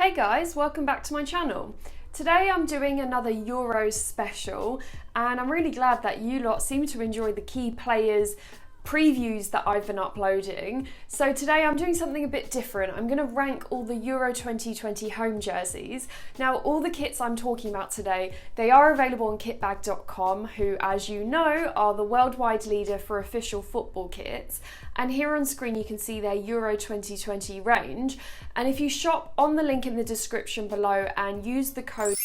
Hey guys, welcome back to my channel. Today I'm doing another Euros special and I'm really glad that you lot seem to enjoy the key players previews that I've been uploading. So today I'm doing something a bit different. I'm going to rank all the Euro 2020 home jerseys. Now all the kits I'm talking about today, they are available on kitbag.com, who as you know are the worldwide leader for official football kits. And here on screen you can see their Euro 2020 range. And if you shop on the link in the description below and use the code,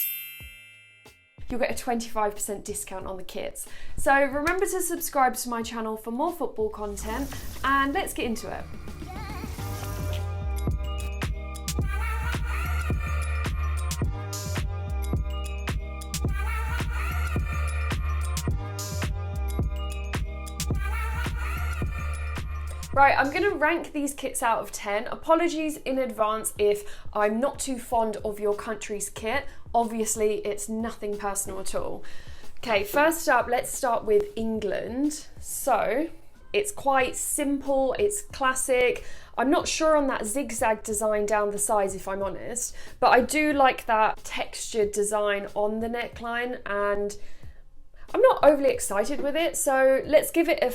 you'll get a 25% discount on the kits. So remember to subscribe to my channel for more football content, and let's get into it. Right, I'm going to rank these kits out of 10. Apologies in advance if I'm not too fond of your country's kit. Obviously, it's nothing personal at all. Okay, first up, let's start with England. So, it's quite simple, it's classic. I'm not sure on that zigzag design down the sides, if I'm honest, but I do like that textured design on the neckline, and I'm not overly excited with it, so let's give it a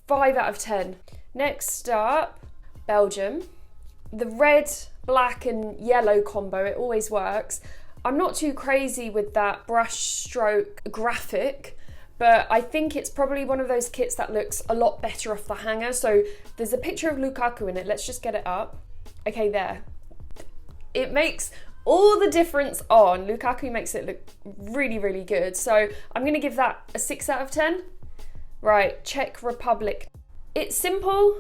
5 out of 10. Next up, Belgium. The red, black and yellow combo, it always works. I'm not too crazy with that brush stroke graphic, but I think it's probably one of those kits that looks a lot better off the hanger. So there's a picture of Lukaku in it. Let's just get it up. Okay, there. It makes all the difference on. Lukaku makes it look really, really good. So I'm going to give that a 6 out of 10. Right, Czech Republic. It's simple,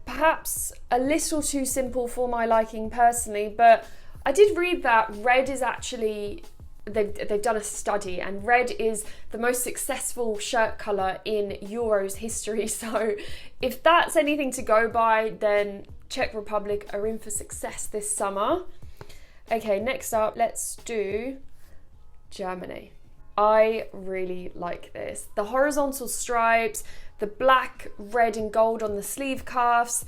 perhaps a little too simple for my liking personally, but I did read that red is actually, they've done a study, and red is the most successful shirt colour in Euros history. So if that's anything to go by, then Czech Republic are in for success this summer. Okay, next up, let's do Germany. I really like this. The horizontal stripes, the black, red and gold on the sleeve cuffs.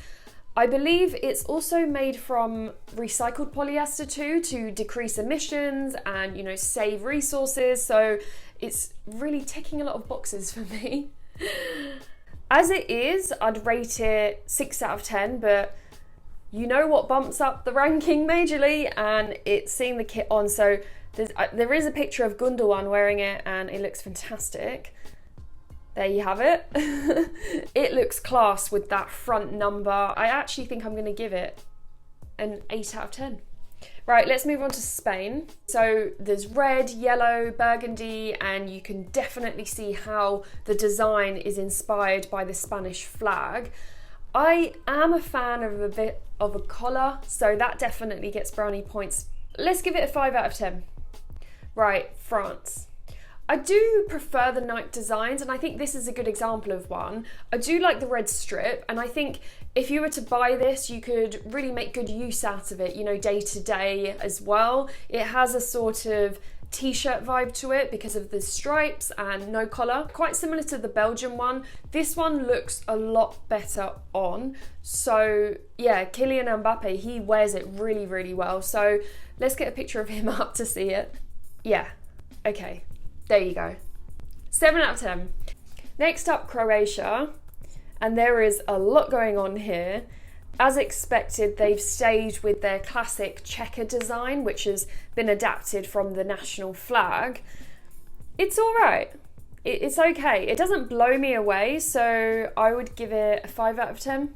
I believe it's also made from recycled polyester too, to decrease emissions and, you know, save resources. So it's really ticking a lot of boxes for me. As it is, I'd rate it 6 out of 10, but you know what bumps up the ranking majorly, and it's seeing the kit on. So there is a picture of Gundogan wearing it and it looks fantastic. There you have it. It looks class with that front number. I actually think I'm going to give it an 8 out of 10. Right, let's move on to Spain. So there's red, yellow, burgundy, and you can definitely see how the design is inspired by the Spanish flag. I am a fan of a bit of a collar, so that definitely gets brownie points. Let's give it a 5 out of 10. Right, France. I do prefer the Nike designs, and I think this is a good example of one. I do like the red strip, and I think if you were to buy this, you could really make good use out of it, you know, day to day as well. It has a sort of t-shirt vibe to it because of the stripes and no collar. Quite similar to the Belgian one. This one looks a lot better on. So yeah, Kylian Mbappe, he wears it really, really well. So let's get a picture of him up to see it. Yeah, okay. There you go. 7 out of 10. Next up, Croatia. And there is a lot going on here. As expected, they've stayed with their classic checker design, which has been adapted from the national flag. It's all right. It's okay. It doesn't blow me away, so I would give it a 5 out of 10.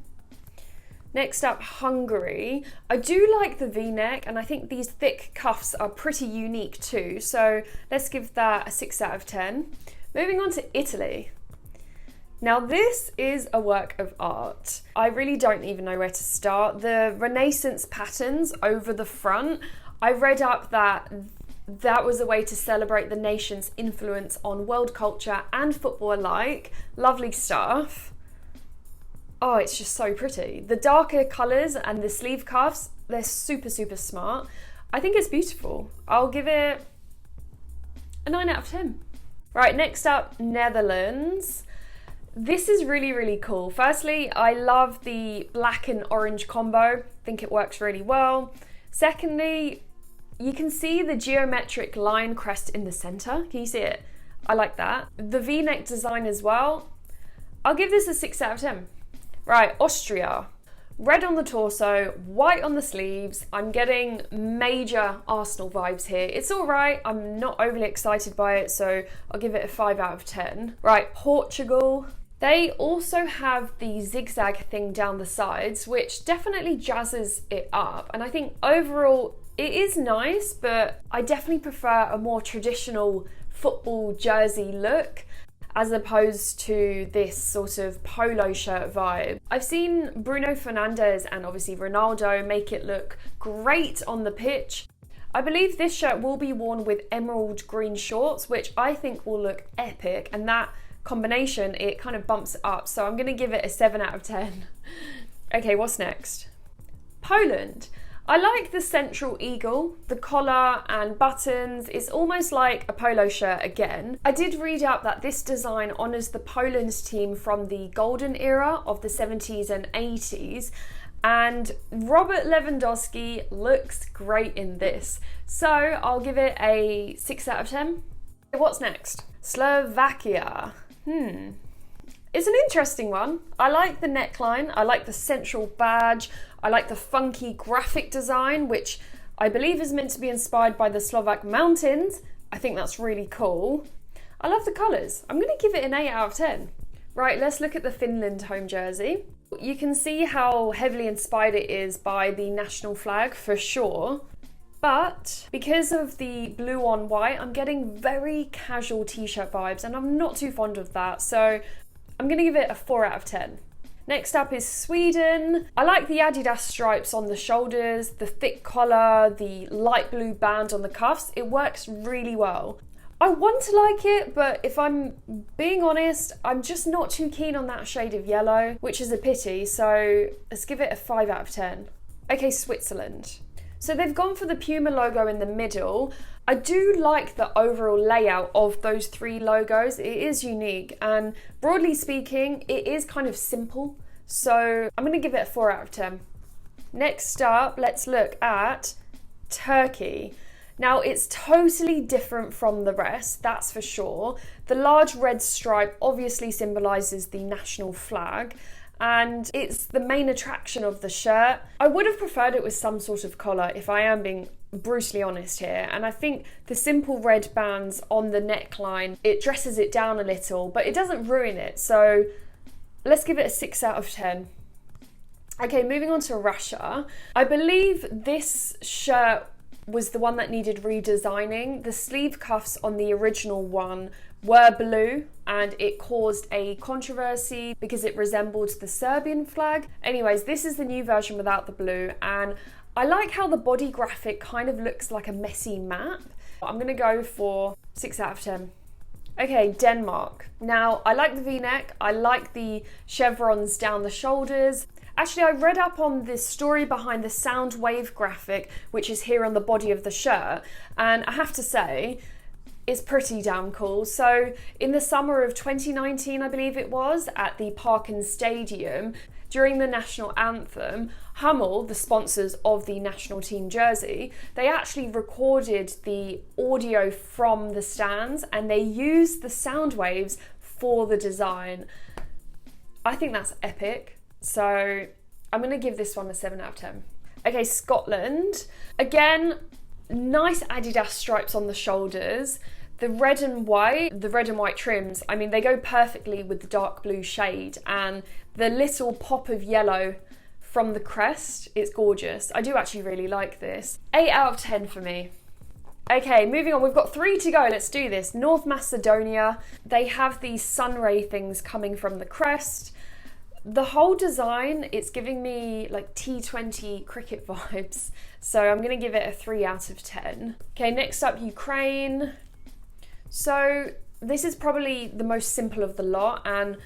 Next up, Hungary. I do like the V-neck, and I think these thick cuffs are pretty unique too, so let's give that a 6 out of 10. Moving on to Italy. Now this is a work of art. I really don't even know where to start. The Renaissance patterns over the front, I read up that was a way to celebrate the nation's influence on world culture and football alike. Lovely stuff. Oh, it's just so pretty. The darker colours and the sleeve cuffs, they're super, super smart. I think it's beautiful. I'll give it a 9 out of 10. Right, next up, Netherlands. This is really, really cool. Firstly, I love the black and orange combo. I think it works really well. Secondly, You can see the geometric lion crest in the center. Can you see it? I like that. The V-neck design as well. I'll give this a 6 out of 10. Right, Austria. Red on the torso, white on the sleeves. I'm getting major Arsenal vibes here. It's all right. I'm not overly excited by it, so I'll give it a 5 out of 10. Right, Portugal. They also have the zigzag thing down the sides, which definitely jazzes it up. And I think overall it is nice, but I definitely prefer a more traditional football jersey look as opposed to this sort of polo shirt vibe. I've seen Bruno Fernandes and obviously Ronaldo make it look great on the pitch. I believe this shirt will be worn with emerald green shorts, which I think will look epic, and that combination, it kind of bumps it up. So I'm gonna give it a 7 out of 10. Okay, what's next? Poland. I like the central eagle, the collar and buttons. It's almost like a polo shirt again. I did read up that this design honours the Poland team from the golden era of the 70s and 80s. And Robert Lewandowski looks great in this. So I'll give it a 6 out of 10. What's next? Slovakia. It's an interesting one. I like the neckline, I like the central badge, I like the funky graphic design, which I believe is meant to be inspired by the Slovak mountains. I think that's really cool. I love the colours. I'm going to give it an 8 out of 10. Right, let's look at the Finland home jersey. You can see how heavily inspired it is by the national flag for sure. But because of the blue on white, I'm getting very casual t-shirt vibes and I'm not too fond of that. So I'm going to give it a 4 out of 10. Next up is Sweden. I like the Adidas stripes on the shoulders, the thick collar, the light blue band on the cuffs. It works really well. I want to like it, but if I'm being honest, I'm just not too keen on that shade of yellow, which is a pity. So let's give it a 5 out of 10. Okay, Switzerland. So they've gone for the Puma logo in the middle. I do like the overall layout of those 3 logos. It is unique and broadly speaking, it is kind of simple. So I'm going to give it a 4 out of 10. Next up, let's look at Turkey. Now it's totally different from the rest, that's for sure. The large red stripe obviously symbolises the national flag, and it's the main attraction of the shirt. I would have preferred it with some sort of collar, if I am being brutally honest here, and I think the simple red bands on the neckline, it dresses it down a little, but it doesn't ruin it, so let's give it a 6 out of 10. Okay, moving on to Russia. I believe this shirt was the one that needed redesigning. The sleeve cuffs on the original one were blue and it caused a controversy because it resembled the Serbian flag. Anyways, this is the new version without the blue, and I like how the body graphic kind of looks like a messy map. I'm gonna go for 6 out of 10. Okay, Denmark. Now, I like the V-neck, I like the chevrons down the shoulders. Actually, I read up on the story behind the sound wave graphic, which is here on the body of the shirt, and I have to say, it's pretty damn cool. So in the summer of 2019, I believe it was, at the Parken Stadium, during the national anthem, Hummel, the sponsors of the national team jersey, they actually recorded the audio from the stands and they used the sound waves for the design. I think that's epic. So I'm going to give this one a 7 out of 10. Okay, Scotland. Again, nice Adidas stripes on the shoulders. The red and white trims, I mean, they go perfectly with the dark blue shade, and the little pop of yellow from the crest, it's gorgeous. I do actually really like this. 8 out of 10 for me. Okay, moving on, we've got 3 to go, let's do this. North Macedonia, they have these sunray things coming from the crest. The whole design, it's giving me like T20 cricket vibes, so I'm gonna give it a 3 out of 10. Okay, next up, Ukraine. So this is probably the most simple of the lot, and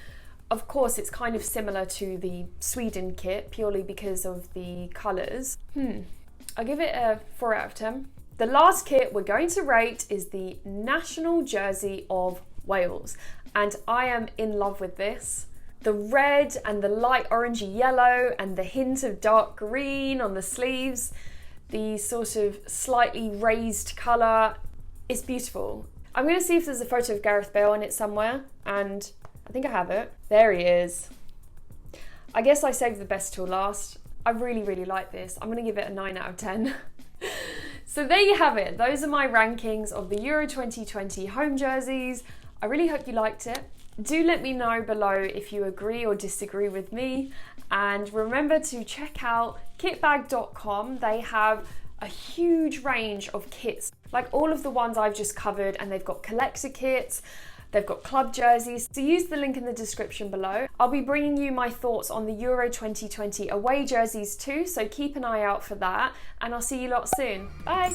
of course it's kind of similar to the Sweden kit purely because of the colours. I'll give it a 4 out of 10. The last kit we're going to rate is the national jersey of Wales, and I am in love with this. The red and the light orangey yellow and the hint of dark green on the sleeves. the sort of slightly raised colour. It's beautiful. I'm going to see if there's a photo of Gareth Bale in it somewhere, and I think I have it. There he is. I guess I saved the best till last. I really, really like this. I'm going to give it a 9 out of 10. So there you have it. Those are my rankings of the Euro 2020 home jerseys. I really hope you liked it. Do let me know below if you agree or disagree with me. And remember to check out kitbag.com. They have a huge range of kits, like all of the ones I've just covered, and they've got collector kits, they've got club jerseys. So use the link in the description below. I'll be bringing you my thoughts on the Euro 2020 away jerseys too, so keep an eye out for that, and I'll see you lot soon. Bye!